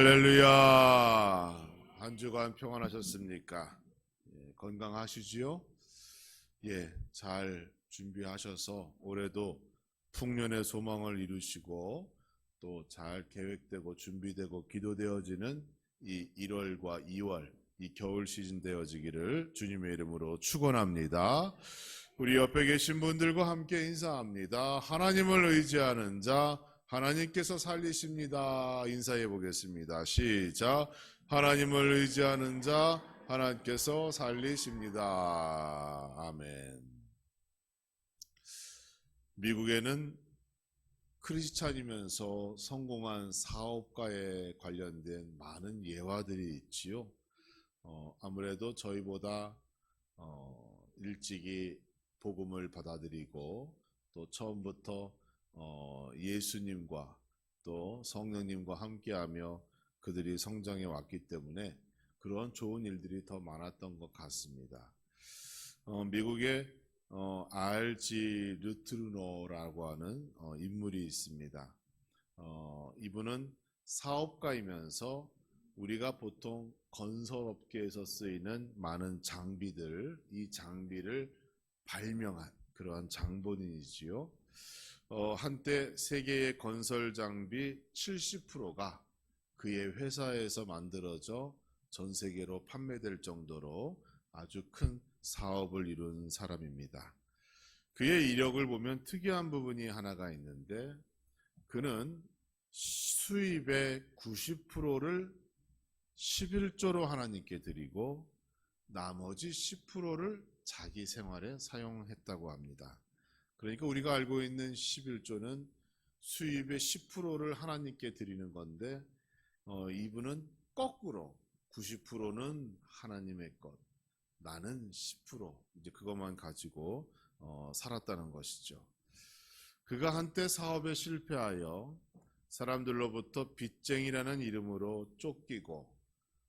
할렐루야. 한 주간 평안하셨습니까? 건강하시지요? 잘 준비하셔서 올해도 풍년의 소망을 이루시고 또 잘 계획되고 준비되고 기도되어지는 이 1월과 2월 이 겨울 시즌 되어지기를 주님의 이름으로 축원합니다. 우리 옆에 계신 분들과 함께 인사합니다. 하나님을 의지하는 자 하나님께서 살리십니다. 인사해 보겠습니다. 시작. 하나님을 의지하는 자 하나님께서 살리십니다. 아멘. 미국에는 크리스찬이면서 성공한 사업가에 관련된 많은 예화들이 있지요. 아무래도 저희보다 일찍이 복음을 받아들이고 또 처음부터 예수님과 또 성령님과 함께하며 그들이 성장해 왔기 때문에 그런 좋은 일들이 더 많았던 것 같습니다. 미국에 R.G. 루트르노라고 하는 인물이 있습니다. 이분은 사업가이면서 우리가 보통 건설업계에서 쓰이는 많은 장비들, 이 장비를 발명한 그러한 장본인이지요. 한때 세계의 건설 장비 70%가 그의 회사에서 만들어져 전 세계로 판매될 정도로 아주 큰 사업을 이룬 사람입니다. 그의 이력을 보면 특이한 부분이 하나가 있는데 그는 수입의 90%를 11조로 하나님께 드리고 나머지 10%를 자기 생활에 사용했다고 합니다. 그러니까 우리가 알고 있는 11조는 수입의 10%를 하나님께 드리는 건데 이분은 거꾸로 90%는 하나님의 것, 나는 10% 이제 그것만 가지고 살았다는 것이죠. 그가 한때 사업에 실패하여 사람들로부터 빚쟁이라는 이름으로 쫓기고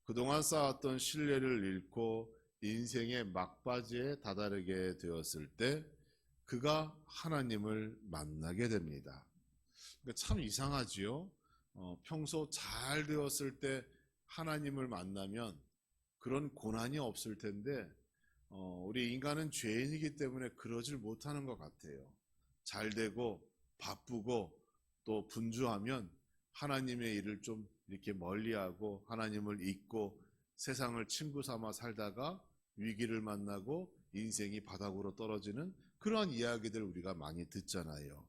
그동안 쌓았던 신뢰를 잃고 인생의 막바지에 다다르게 되었을 때 그가 하나님을 만나게 됩니다. 그러니까 참 이상하지요. 평소 잘 되었을 때 하나님을 만나면 그런 고난이 없을 텐데 우리 인간은 죄인이기 때문에 그러질 못하는 것 같아요. 잘 되고 바쁘고 또 분주하면 하나님의 일을 좀 이렇게 멀리하고 하나님을 잊고 세상을 친구 삼아 살다가 위기를 만나고 인생이 바닥으로 떨어지는 그러한 이야기들 우리가 많이 듣잖아요.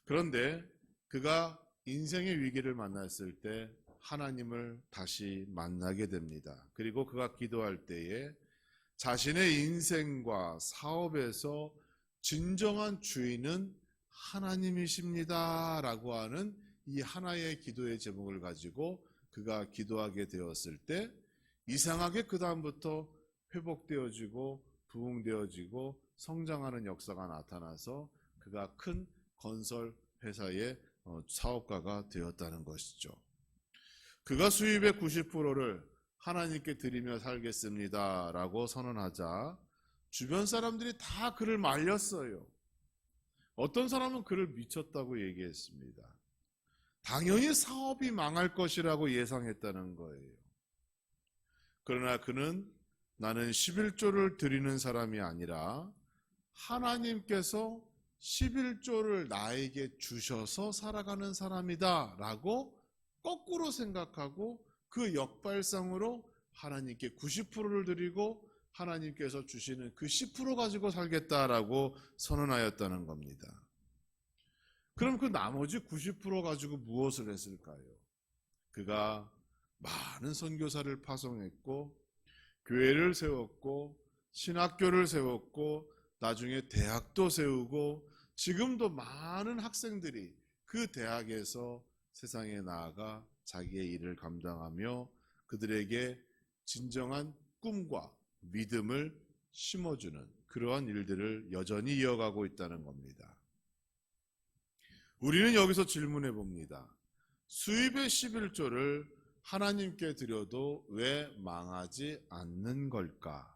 그런데 그가 인생의 위기를 만났을 때 하나님을 다시 만나게 됩니다. 그리고 그가 기도할 때에 자신의 인생과 사업에서 진정한 주인은 하나님이십니다 라고 하는 이 하나의 기도의 제목을 가지고 그가 기도하게 되었을 때 이상하게 그 다음부터 회복되어지고 부흥되어지고 성장하는 역사가 나타나서 그가 큰 건설 회사의 사업가가 되었다는 것이죠. 그가 수입의 90%를 하나님께 드리며 살겠습니다 라고 선언하자 주변 사람들이 다 그를 말렸어요. 어떤 사람은 그를 미쳤다고 얘기했습니다. 당연히 사업이 망할 것이라고 예상했다는 거예요. 그러나 그는 나는 11조를 드리는 사람이 아니라 하나님께서 11조를 나에게 주셔서 살아가는 사람이다 라고 거꾸로 생각하고 그 역발상으로 하나님께 90%를 드리고 하나님께서 주시는 그 10% 가지고 살겠다라고 선언하였다는 겁니다. 그럼 그 나머지 90% 가지고 무엇을 했을까요? 그가 많은 선교사를 파송했고 교회를 세웠고 신학교를 세웠고 나중에 대학도 세우고 지금도 많은 학생들이 그 대학에서 세상에 나아가 자기의 일을 감당하며 그들에게 진정한 꿈과 믿음을 심어주는 그러한 일들을 여전히 이어가고 있다는 겁니다. 우리는 여기서 질문해 봅니다. 수입의 11조를 하나님께 드려도 왜 망하지 않는 걸까?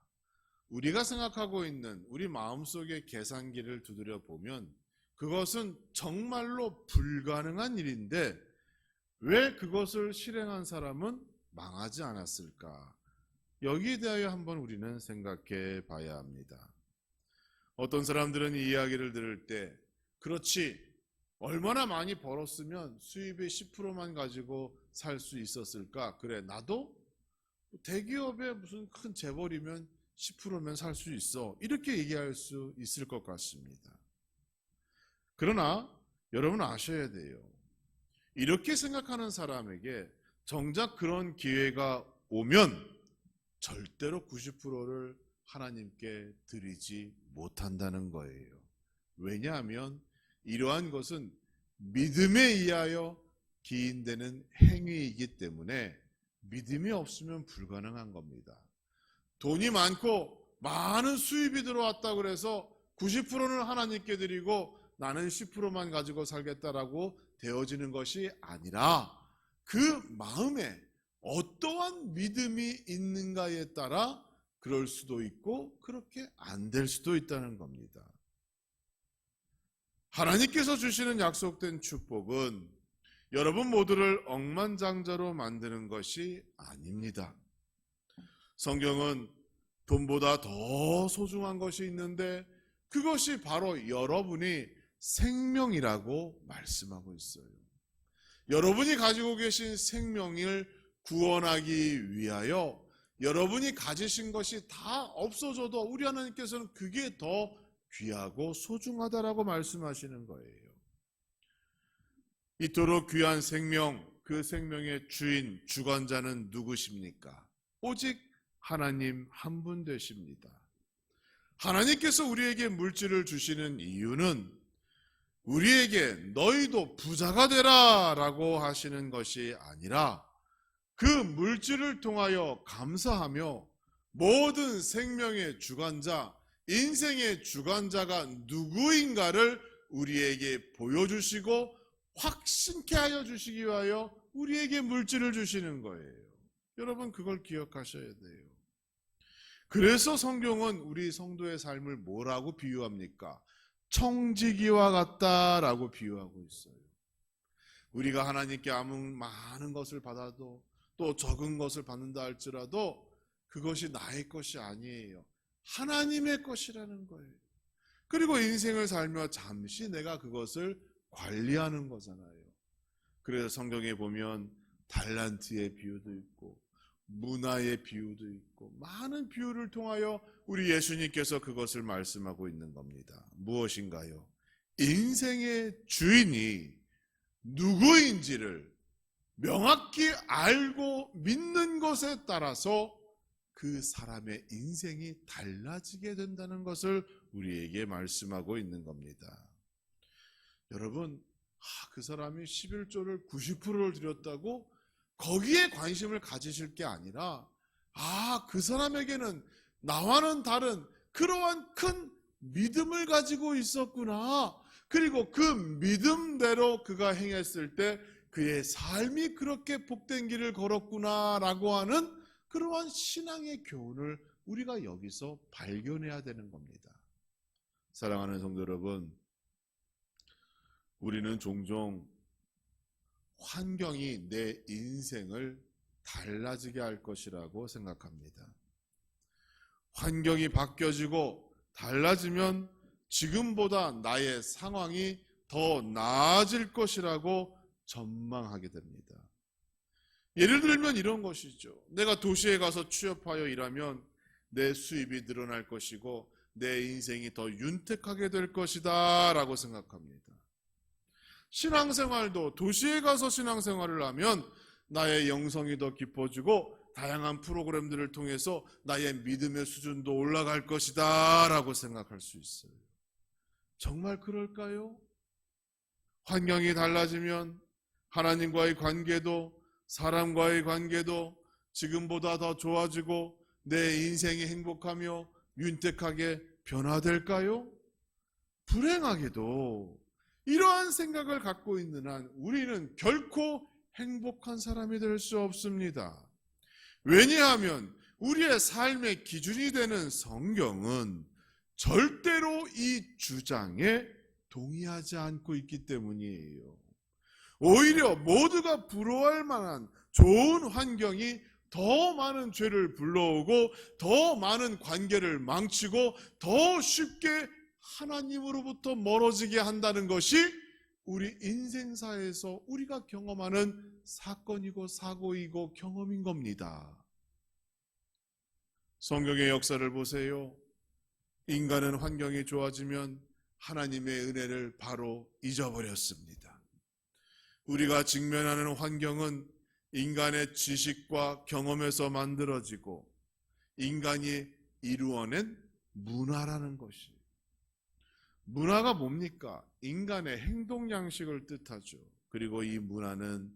우리가 생각하고 있는 우리 마음속의 계산기를 두드려 보면 그것은 정말로 불가능한 일인데 왜 그것을 실행한 사람은 망하지 않았을까? 여기에 대하여 한번 우리는 생각해 봐야 합니다. 어떤 사람들은 이 이야기를 들을 때, 그렇지, 얼마나 많이 벌었으면 수입의 10%만 가지고 살 수 있었을까? 그래, 나도 대기업에 무슨 큰 재벌이면 10%면 살 수 있어. 이렇게 얘기할 수 있을 것 같습니다. 그러나 여러분 아셔야 돼요. 이렇게 생각하는 사람에게 정작 그런 기회가 오면 절대로 90%를 하나님께 드리지 못한다는 거예요. 왜냐하면 이러한 것은 믿음에 의하여 기인되는 행위이기 때문에 믿음이 없으면 불가능한 겁니다. 돈이 많고 많은 수입이 들어왔다 그래서 90%는 하나님께 드리고 나는 10%만 가지고 살겠다라고 되어지는 것이 아니라 그 마음에 어떠한 믿음이 있는가에 따라 그럴 수도 있고 그렇게 안 될 수도 있다는 겁니다. 하나님께서 주시는 약속된 축복은 여러분 모두를 억만장자로 만드는 것이 아닙니다. 성경은 돈보다 더 소중한 것이 있는데 그것이 바로 여러분이 생명이라고 말씀하고 있어요. 여러분이 가지고 계신 생명을 구원하기 위하여 여러분이 가지신 것이 다 없어져도 우리 하나님께서는 그게 더 귀하고 소중하다라고 말씀하시는 거예요. 이토록 귀한 생명, 그 생명의 주인, 주관자는 누구십니까? 오직 하나님 한 분 되십니다. 하나님께서 우리에게 물질을 주시는 이유는 우리에게 너희도 부자가 되라 라고 하시는 것이 아니라 그 물질을 통하여 감사하며 모든 생명의 주관자, 인생의 주관자가 누구인가를 우리에게 보여주시고 확신케 하여 주시기 위하여 우리에게 물질을 주시는 거예요. 여러분 그걸 기억하셔야 돼요. 그래서 성경은 우리 성도의 삶을 뭐라고 비유합니까? 청지기와 같다라고 비유하고 있어요. 우리가 하나님께 아무 많은 것을 받아도 또 적은 것을 받는다 할지라도 그것이 나의 것이 아니에요. 하나님의 것이라는 거예요. 그리고 인생을 살며 잠시 내가 그것을 관리하는 거잖아요. 그래서 성경에 보면 달란트의 비유도 있고 문화의 비유도 있고 많은 비유를 통하여 우리 예수님께서 그것을 말씀하고 있는 겁니다. 무엇인가요? 인생의 주인이 누구인지를 명확히 알고 믿는 것에 따라서 그 사람의 인생이 달라지게 된다는 것을 우리에게 말씀하고 있는 겁니다. 여러분, 그 사람이 11조를 90%를 드렸다고 거기에 관심을 가지실 게 아니라 그 사람에게는 나와는 다른 그러한 큰 믿음을 가지고 있었구나. 그리고 그 믿음대로 그가 행했을 때 그의 삶이 그렇게 복된 길을 걸었구나라고 하는 그러한 신앙의 교훈을 우리가 여기서 발견해야 되는 겁니다. 사랑하는 성도 여러분, 우리는 종종 환경이 내 인생을 달라지게 할 것이라고 생각합니다. 환경이 바뀌어지고 달라지면 지금보다 나의 상황이 더 나아질 것이라고 전망하게 됩니다. 예를 들면 이런 것이죠. 내가 도시에 가서 취업하여 일하면 내 수입이 늘어날 것이고 내 인생이 더 윤택하게 될 것이다 라고 생각합니다. 신앙생활도 도시에 가서 신앙생활을 하면 나의 영성이 더 깊어지고 다양한 프로그램들을 통해서 나의 믿음의 수준도 올라갈 것이다 라고 생각할 수 있어요. 정말 그럴까요? 환경이 달라지면 하나님과의 관계도 사람과의 관계도 지금보다 더 좋아지고 내 인생이 행복하며 윤택하게 변화될까요? 불행하게도 이러한 생각을 갖고 있는 한 우리는 결코 행복한 사람이 될 수 없습니다. 왜냐하면 우리의 삶의 기준이 되는 성경은 절대로 이 주장에 동의하지 않고 있기 때문이에요. 오히려 모두가 부러워할 만한 좋은 환경이 더 많은 죄를 불러오고 더 많은 관계를 망치고 더 쉽게 하나님으로부터 멀어지게 한다는 것이 우리 인생사에서 우리가 경험하는 사건이고 사고이고 경험인 겁니다. 성경의 역사를 보세요. 인간은 환경이 좋아지면 하나님의 은혜를 바로 잊어버렸습니다. 우리가 직면하는 환경은 인간의 지식과 경험에서 만들어지고 인간이 이루어낸 문화라는 것이. 문화가 뭡니까? 인간의 행동 양식을 뜻하죠. 그리고 이 문화는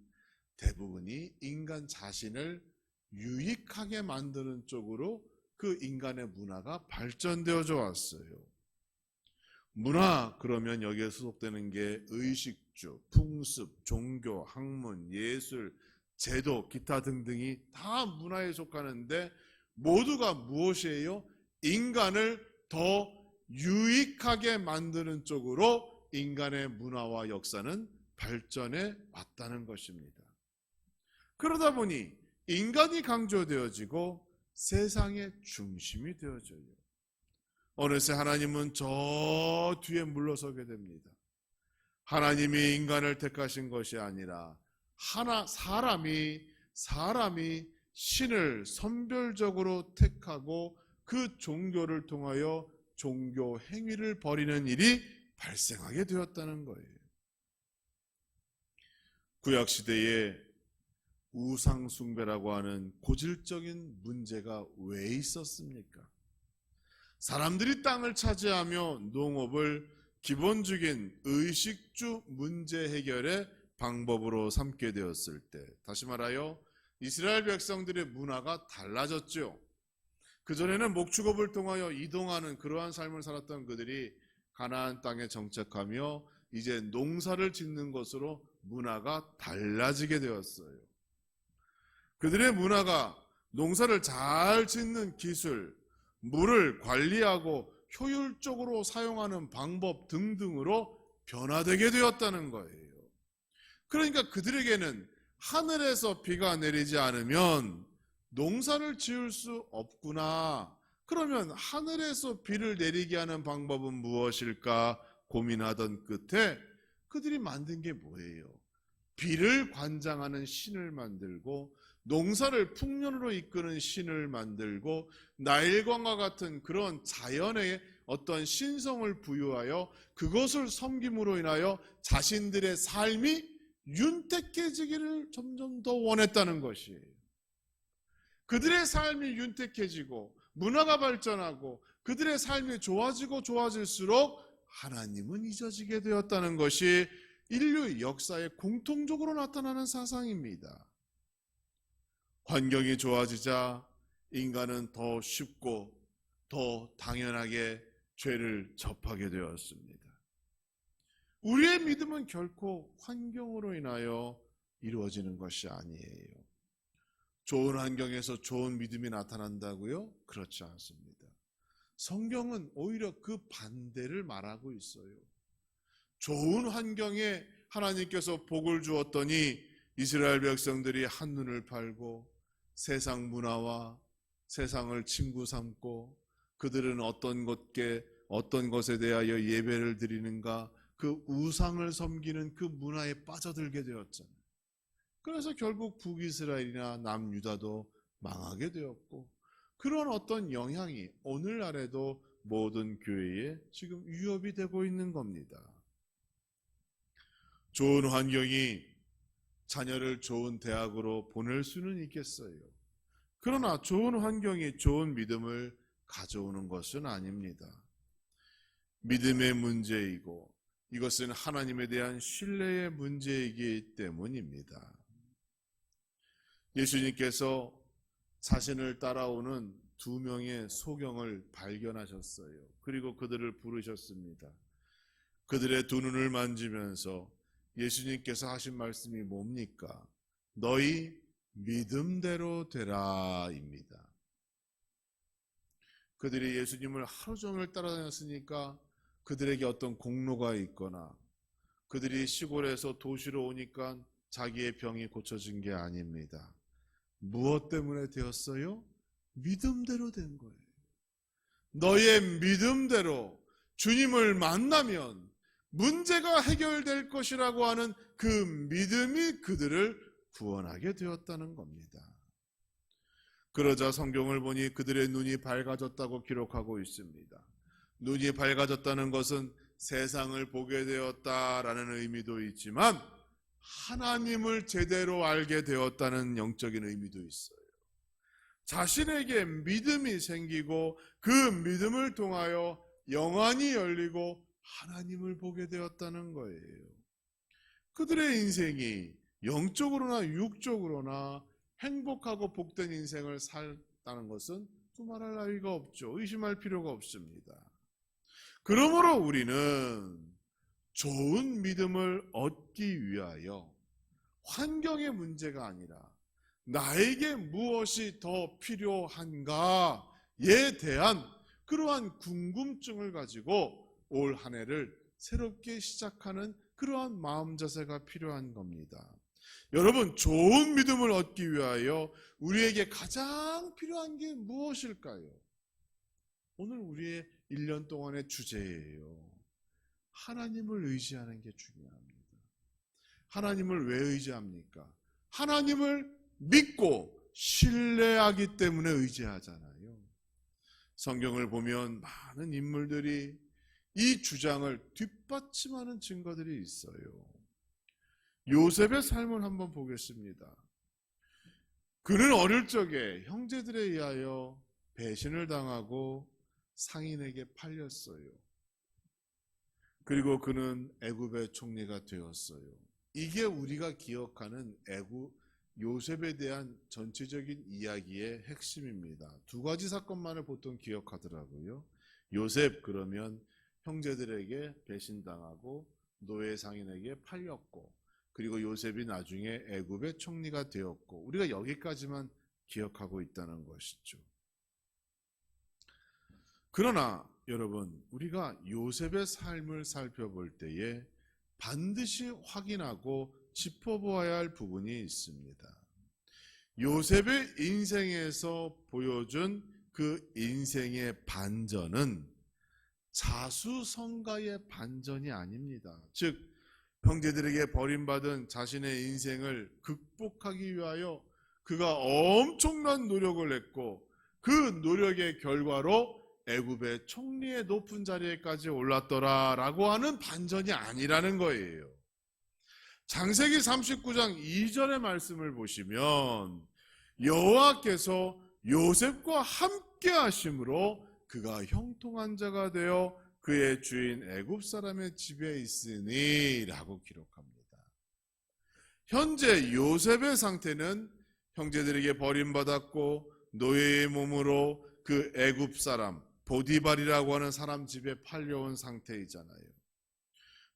대부분이 인간 자신을 유익하게 만드는 쪽으로 그 인간의 문화가 발전되어져 왔어요. 문화 그러면 여기에 소속되는 게 의식주, 풍습, 종교, 학문, 예술, 제도, 기타 등등이 다 문화에 속하는데 모두가 무엇이에요? 인간을 더 유익하게 만드는 쪽으로 인간의 문화와 역사는 발전해 왔다는 것입니다. 그러다 보니 인간이 강조되어지고 세상의 중심이 되어져요. 어느새 하나님은 저 뒤에 물러서게 됩니다. 하나님이 인간을 택하신 것이 아니라 사람이 신을 선별적으로 택하고 그 종교를 통하여 종교 행위를 벌이는 일이 발생하게 되었다는 거예요. 구약시대에 우상숭배라고 하는 고질적인 문제가 왜 있었습니까? 사람들이 땅을 차지하며 농업을 기본적인 의식주 문제 해결의 방법으로 삼게 되었을 때, 다시 말하여 이스라엘 백성들의 문화가 달라졌죠. 그전에는 목축업을 통하여 이동하는 그러한 삶을 살았던 그들이 가나안 땅에 정착하며 이제 농사를 짓는 것으로 문화가 달라지게 되었어요. 그들의 문화가 농사를 잘 짓는 기술, 물을 관리하고 효율적으로 사용하는 방법 등등으로 변화되게 되었다는 거예요. 그러니까 그들에게는 하늘에서 비가 내리지 않으면 농사를 지을 수 없구나. 그러면 하늘에서 비를 내리게 하는 방법은 무엇일까 고민하던 끝에 그들이 만든 게 뭐예요? 비를 관장하는 신을 만들고 농사를 풍년으로 이끄는 신을 만들고 나일강과 같은 그런 자연의 어떤 신성을 부여하여 그것을 섬김으로 인하여 자신들의 삶이 윤택해지기를 점점 더 원했다는 것이에요. 그들의 삶이 윤택해지고 문화가 발전하고 그들의 삶이 좋아질수록 하나님은 잊어지게 되었다는 것이 인류의 역사에 공통적으로 나타나는 사상입니다. 환경이 좋아지자 인간은 더 쉽고 더 당연하게 죄를 접하게 되었습니다. 우리의 믿음은 결코 환경으로 인하여 이루어지는 것이 아니에요. 좋은 환경에서 좋은 믿음이 나타난다고요? 그렇지 않습니다. 성경은 오히려 그 반대를 말하고 있어요. 좋은 환경에 하나님께서 복을 주었더니 이스라엘 백성들이 한눈을 팔고 세상 문화와 세상을 친구 삼고 그들은 어떤 것에 대하여 예배를 드리는가 그 우상을 섬기는 그 문화에 빠져들게 되었잖아요. 그래서 결국 북이스라엘이나 남유다도 망하게 되었고 그런 어떤 영향이 오늘날에도 모든 교회에 지금 위협이 되고 있는 겁니다. 좋은 환경이 자녀를 좋은 대학으로 보낼 수는 있겠어요. 그러나 좋은 환경이 좋은 믿음을 가져오는 것은 아닙니다. 믿음의 문제이고 이것은 하나님에 대한 신뢰의 문제이기 때문입니다. 예수님께서 자신을 따라오는 2명의 소경을 발견하셨어요. 그리고 그들을 부르셨습니다. 그들의 두 눈을 만지면서 예수님께서 하신 말씀이 뭡니까? 너희 믿음대로 되라입니다. 그들이 예수님을 하루 종일 따라다녔으니까 그들에게 어떤 공로가 있거나 그들이 시골에서 도시로 오니까 자기의 병이 고쳐진 게 아닙니다. 무엇 때문에 되었어요? 믿음대로 된 거예요. 너의 믿음대로 주님을 만나면 문제가 해결될 것이라고 하는 그 믿음이 그들을 구원하게 되었다는 겁니다. 그러자 성경을 보니 그들의 눈이 밝아졌다고 기록하고 있습니다. 눈이 밝아졌다는 것은 세상을 보게 되었다라는 의미도 있지만 하나님을 제대로 알게 되었다는 영적인 의미도 있어요. 자신에게 믿음이 생기고 그 믿음을 통하여 영안이 열리고 하나님을 보게 되었다는 거예요. 그들의 인생이 영적으로나 육적으로나 행복하고 복된 인생을 살다는 것은 두말할 나위가 없죠. 의심할 필요가 없습니다. 그러므로 우리는 좋은 믿음을 얻기 위하여 환경의 문제가 아니라 나에게 무엇이 더 필요한가에 대한 그러한 궁금증을 가지고 올 한 해를 새롭게 시작하는 그러한 마음 자세가 필요한 겁니다. 여러분, 좋은 믿음을 얻기 위하여 우리에게 가장 필요한 게 무엇일까요? 오늘 우리의 1년 동안의 주제예요. 하나님을 의지하는 게 중요합니다. 하나님을 왜 의지합니까? 하나님을 믿고 신뢰하기 때문에 의지하잖아요. 성경을 보면 많은 인물들이 이 주장을 뒷받침하는 증거들이 있어요. 요셉의 삶을 한번 보겠습니다. 그는 어릴 적에 형제들에 의하여 배신을 당하고 상인에게 팔렸어요. 그리고 그는 애굽의 총리가 되었어요. 이게 우리가 기억하는 요셉에 대한 전체적인 이야기의 핵심입니다. 두 가지 사건만을 보통 기억하더라고요. 요셉 그러면 형제들에게 배신당하고 노예 상인에게 팔렸고, 그리고 요셉이 나중에 애굽의 총리가 되었고, 우리가 여기까지만 기억하고 있다는 것이죠. 그러나 여러분, 우리가 요셉의 삶을 살펴볼 때에 반드시 확인하고 짚어보아야 할 부분이 있습니다. 요셉의 인생에서 보여준 그 인생의 반전은 자수성가의 반전이 아닙니다. 즉, 형제들에게 버림받은 자신의 인생을 극복하기 위하여 그가 엄청난 노력을 했고, 그 노력의 결과로 애굽의 총리의 높은 자리에까지 올랐더라라고 하는 반전이 아니라는 거예요. 창세기 39장 2절의 말씀을 보시면 여호와께서 요셉과 함께 하심으로 그가 형통한 자가 되어 그의 주인 애굽 사람의 집에 있으니 라고 기록합니다. 현재 요셉의 상태는 형제들에게 버림받았고 노예의 몸으로 그 애굽 사람 보디발이라고 하는 사람 집에 팔려온 상태이잖아요.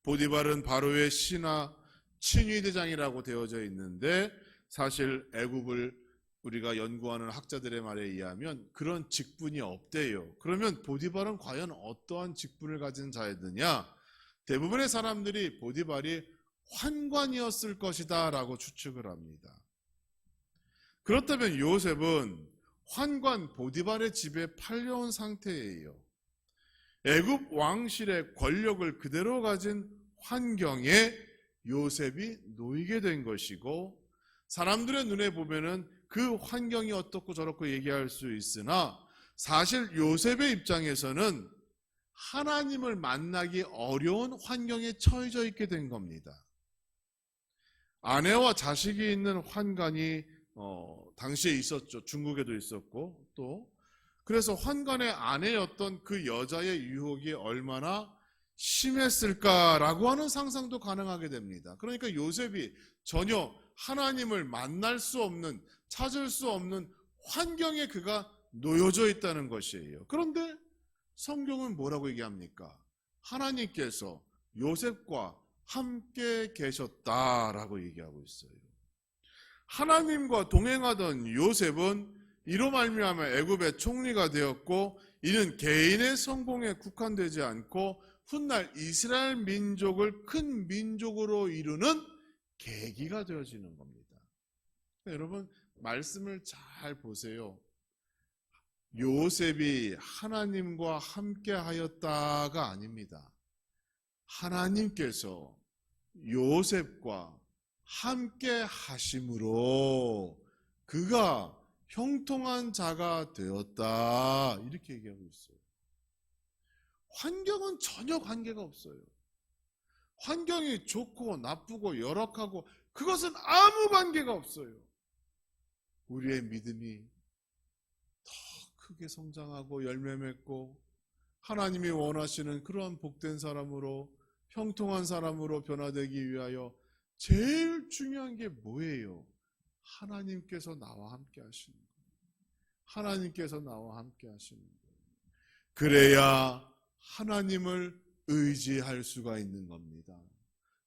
보디발은 바로의 신하 친위대장이라고 되어져 있는데, 사실 애굽을 우리가 연구하는 학자들의 말에 의하면 그런 직분이 없대요. 그러면 보디발은 과연 어떠한 직분을 가진 자였느냐? 대부분의 사람들이 보디발이 환관이었을 것이다 라고 추측을 합니다. 그렇다면 요셉은 환관 보디발의 집에 팔려온 상태예요. 애굽 왕실의 권력을 그대로 가진 환경에 요셉이 놓이게 된 것이고, 사람들의 눈에 보면은 그 환경이 어떻고 저렇고 얘기할 수 있으나 사실 요셉의 입장에서는 하나님을 만나기 어려운 환경에 처해져 있게 된 겁니다. 아내와 자식이 있는 환관이 당시에 있었죠. 중국에도 있었고, 또 그래서 환관의 아내였던 그 여자의 유혹이 얼마나 심했을까라고 하는 상상도 가능하게 됩니다. 그러니까 요셉이 전혀 하나님을 만날 수 없는, 찾을 수 없는 환경에 그가 놓여져 있다는 것이에요. 그런데 성경은 뭐라고 얘기합니까? 하나님께서 요셉과 함께 계셨다라고 얘기하고 있어요. 하나님과 동행하던 요셉은 이로 말미암아 애굽의 총리가 되었고, 이는 개인의 성공에 국한되지 않고 훗날 이스라엘 민족을 큰 민족으로 이루는 계기가 되어지는 겁니다. 여러분 말씀을 잘 보세요. 요셉이 하나님과 함께 하였다가 아닙니다. 하나님께서 요셉과 함께 하심으로 그가 형통한 자가 되었다, 이렇게 얘기하고 있어요. 환경은 전혀 관계가 없어요. 환경이 좋고 나쁘고 열악하고 그것은 아무 관계가 없어요. 우리의 믿음이 더 크게 성장하고 열매 맺고 하나님이 원하시는 그러한 복된 사람으로, 형통한 사람으로 변화되기 위하여 제일 중요한 게 뭐예요? 하나님께서 나와 함께 하시는 거예요. 하나님께서 나와 함께 하시는 거예요. 그래야 하나님을 의지할 수가 있는 겁니다.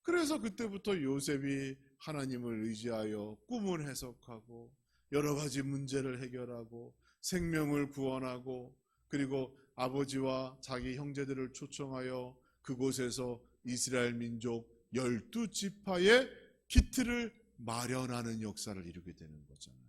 그래서 그때부터 요셉이 하나님을 의지하여 꿈을 해석하고 여러 가지 문제를 해결하고 생명을 구원하고, 그리고 아버지와 자기 형제들을 초청하여 그곳에서 이스라엘 민족 12지파의 키트를 마련하는 역사를 이루게 되는 거잖아요.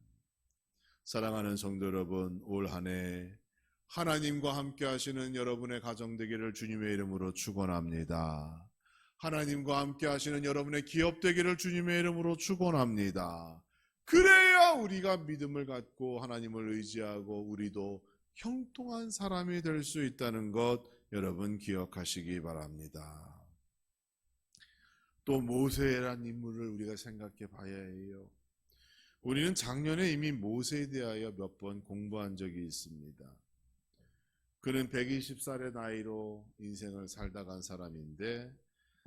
사랑하는 성도 여러분, 올 한 해 하나님과 함께 하시는 여러분의 가정 되기를 주님의 이름으로 축원합니다. 하나님과 함께 하시는 여러분의 기업 되기를 주님의 이름으로 축원합니다. 그래야 우리가 믿음을 갖고 하나님을 의지하고 우리도 형통한 사람이 될 수 있다는 것 여러분 기억하시기 바랍니다. 또 모세라는 인물을 우리가 생각해 봐야 해요. 우리는 작년에 이미 모세에 대하여 몇 번 공부한 적이 있습니다. 그는 120살의 나이로 인생을 살다 간 사람인데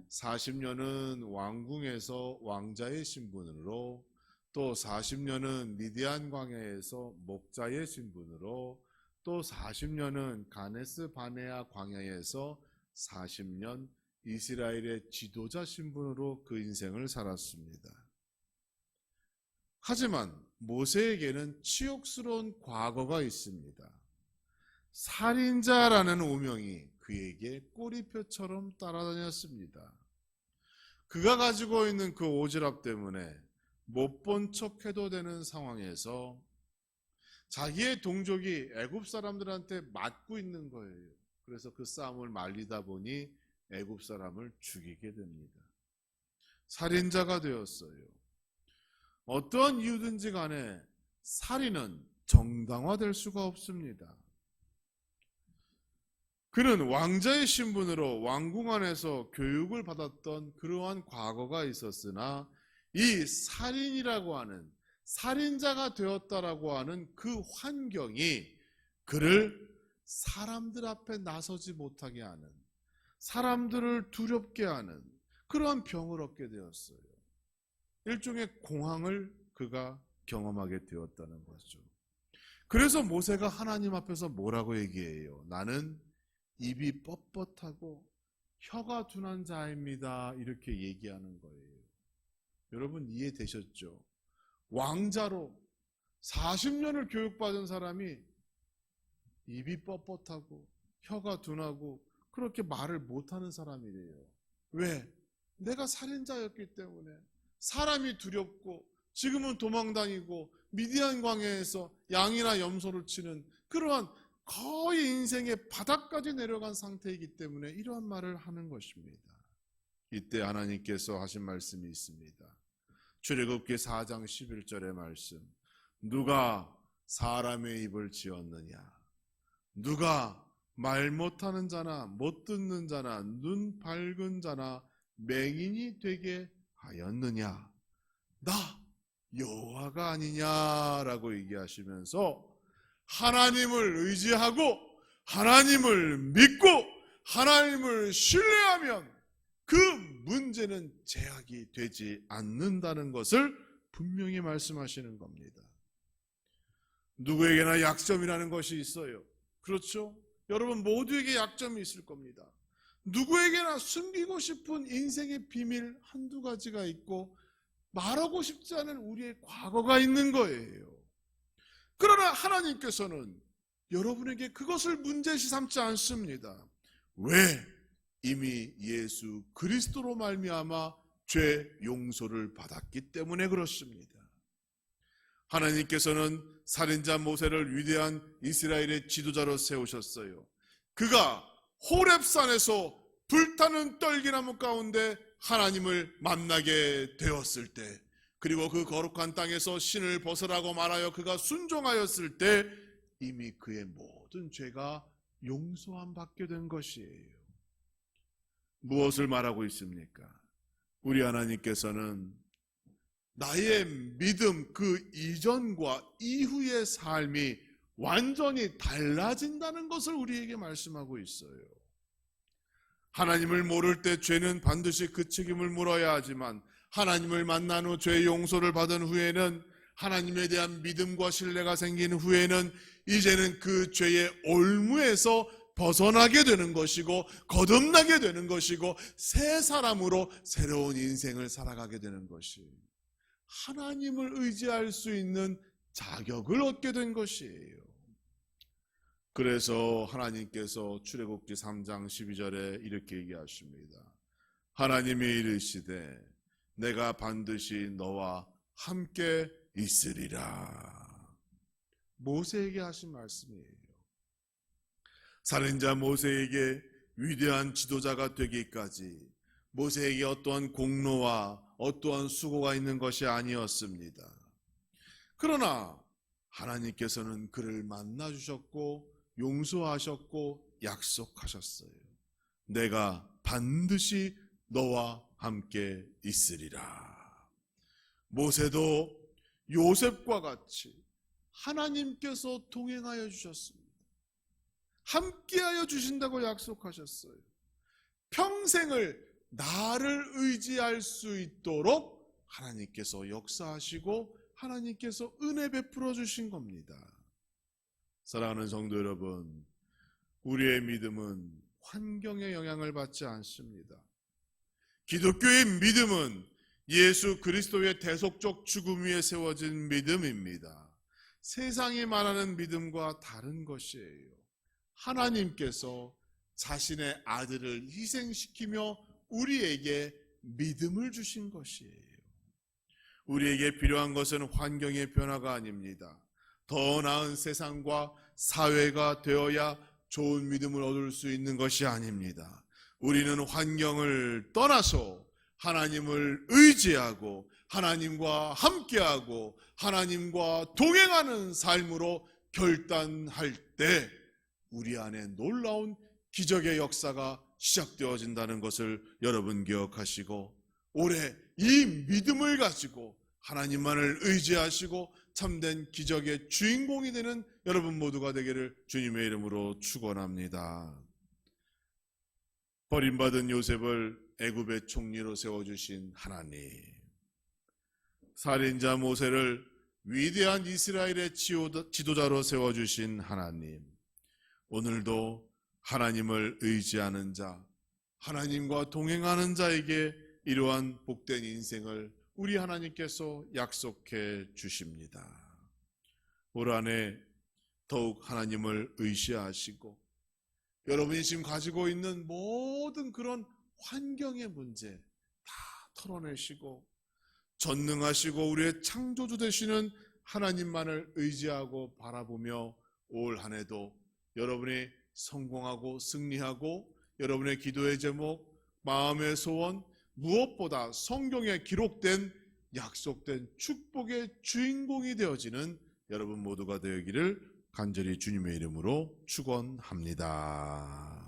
40년은 왕궁에서 왕자의 신분으로, 또 40년은 미디안 광야에서 목자의 신분으로, 또 40년은 가네스 바네아 광야에서 40년 이스라엘의 지도자 신분으로 그 인생을 살았습니다. 하지만 모세에게는 치욕스러운 과거가 있습니다. 살인자라는 오명이 그에게 꼬리표처럼 따라다녔습니다. 그가 가지고 있는 그 오지랖 때문에 못 본 척해도 되는 상황에서 자기의 동족이 애굽 사람들한테 맞고 있는 거예요. 그래서 그 싸움을 말리다 보니 애굽 사람을 죽이게 됩니다. 살인자가 되었어요. 어떠한 이유든지 간에 살인은 정당화될 수가 없습니다. 그는 왕자의 신분으로 왕궁 안에서 교육을 받았던 그러한 과거가 있었으나 이 살인이라고 하는, 살인자가 되었다라고 하는 그 환경이 그를 사람들 앞에 나서지 못하게 하는, 사람들을 두렵게 하는 그러한 병을 얻게 되었어요. 일종의 공황을 그가 경험하게 되었다는 거죠. 그래서 모세가 하나님 앞에서 뭐라고 얘기해요? 나는 입이 뻣뻣하고 혀가 둔한 자입니다. 이렇게 얘기하는 거예요. 여러분 이해되셨죠? 왕자로 40년을 교육받은 사람이 입이 뻣뻣하고 혀가 둔하고 그렇게 말을 못하는 사람이래요. 왜? 내가 살인자였기 때문에. 사람이 두렵고 지금은 도망다니고 미디안 광야에서 양이나 염소를 치는 그러한 거의 인생의 바닥까지 내려간 상태이기 때문에 이러한 말을 하는 것입니다. 이때 하나님께서 하신 말씀이 있습니다. 출애굽기 4장 11절의 말씀. 누가 사람의 입을 지었느냐? 누가 말 못하는 자나 못 듣는 자나 눈 밝은 자나 맹인이 되게 하였느냐? 나 여호와가 아니냐라고 얘기하시면서 하나님을 의지하고 하나님을 믿고 하나님을 신뢰하면 그 문제는 제약이 되지 않는다는 것을 분명히 말씀하시는 겁니다. 누구에게나 약점이라는 것이 있어요. 그렇죠? 여러분 모두에게 약점이 있을 겁니다. 누구에게나 숨기고 싶은 인생의 비밀 한두 가지가 있고 말하고 싶지 않은 우리의 과거가 있는 거예요. 그러나 하나님께서는 여러분에게 그것을 문제시 삼지 않습니다. 왜? 이미 예수 그리스도로 말미암아 죄 용서를 받았기 때문에 그렇습니다. 하나님께서는 살인자 모세를 위대한 이스라엘의 지도자로 세우셨어요. 그가 호렙산에서 불타는 떨기나무 가운데 하나님을 만나게 되었을 때, 그리고 그 거룩한 땅에서 신을 벗으라고 말하여 그가 순종하였을 때 이미 그의 모든 죄가 용서함 받게 된 것이에요. 무엇을 말하고 있습니까? 우리 하나님께서는 나의 믿음 그 이전과 이후의 삶이 완전히 달라진다는 것을 우리에게 말씀하고 있어요. 하나님을 모를 때 죄는 반드시 그 책임을 물어야 하지만 하나님을 만난 후 죄 용서를 받은 후에는, 하나님에 대한 믿음과 신뢰가 생긴 후에는 이제는 그 죄의 올무에서 벗어나게 되는 것이고 거듭나게 되는 것이고 새 사람으로 새로운 인생을 살아가게 되는 것이 하나님을 의지할 수 있는 자격을 얻게 된 것이에요. 그래서 하나님께서 출애굽기 3장 12절에 이렇게 얘기하십니다. 하나님이 이르시되 내가 반드시 너와 함께 있으리라. 모세에게 하신 말씀이에요. 살인자 모세에게 위대한 지도자가 되기까지 모세에게 어떠한 공로와 어떠한 수고가 있는 것이 아니었습니다. 그러나 하나님께서는 그를 만나주셨고 용서하셨고 약속하셨어요. 내가 반드시 너와 함께 있으리라. 모세도 요셉과 같이 하나님께서 동행하여 주셨습니다. 함께하여 주신다고 약속하셨어요. 평생을 나를 의지할 수 있도록 하나님께서 역사하시고 하나님께서 은혜 베풀어 주신 겁니다. 사랑하는 성도 여러분, 우리의 믿음은 환경의 영향을 받지 않습니다. 기독교의 믿음은 예수 그리스도의 대속적 죽음 위에 세워진 믿음입니다. 세상이 말하는 믿음과 다른 것이에요. 하나님께서 자신의 아들을 희생시키며 우리에게 믿음을 주신 것이에요. 우리에게 필요한 것은 환경의 변화가 아닙니다. 더 나은 세상과 사회가 되어야 좋은 믿음을 얻을 수 있는 것이 아닙니다. 우리는 환경을 떠나서 하나님을 의지하고 하나님과 함께하고 하나님과 동행하는 삶으로 결단할 때 우리 안에 놀라운 기적의 역사가 시작되어진다는 것을 여러분 기억하시고, 올해 이 믿음을 가지고 하나님만을 의지하시고 참된 기적의 주인공이 되는 여러분 모두가 되기를 주님의 이름으로 축원합니다. 버림받은 요셉을 애굽의 총리로 세워주신 하나님, 살인자 모세를 위대한 이스라엘의 지도자로 세워주신 하나님, 오늘도 하나님을 의지하는 자, 하나님과 동행하는 자에게 이러한 복된 인생을 우리 하나님께서 약속해 주십니다. 올 한해 더욱 하나님을 의지하시고 여러분이 지금 가지고 있는 모든 그런 환경의 문제 다 털어내시고 전능하시고 우리의 창조주 되시는 하나님만을 의지하고 바라보며 올 한해도 여러분이 성공하고 승리하고 여러분의 기도의 제목, 마음의 소원, 무엇보다 성경에 기록된 약속된 축복의 주인공이 되어지는 여러분 모두가 되기를 간절히 주님의 이름으로 축원합니다.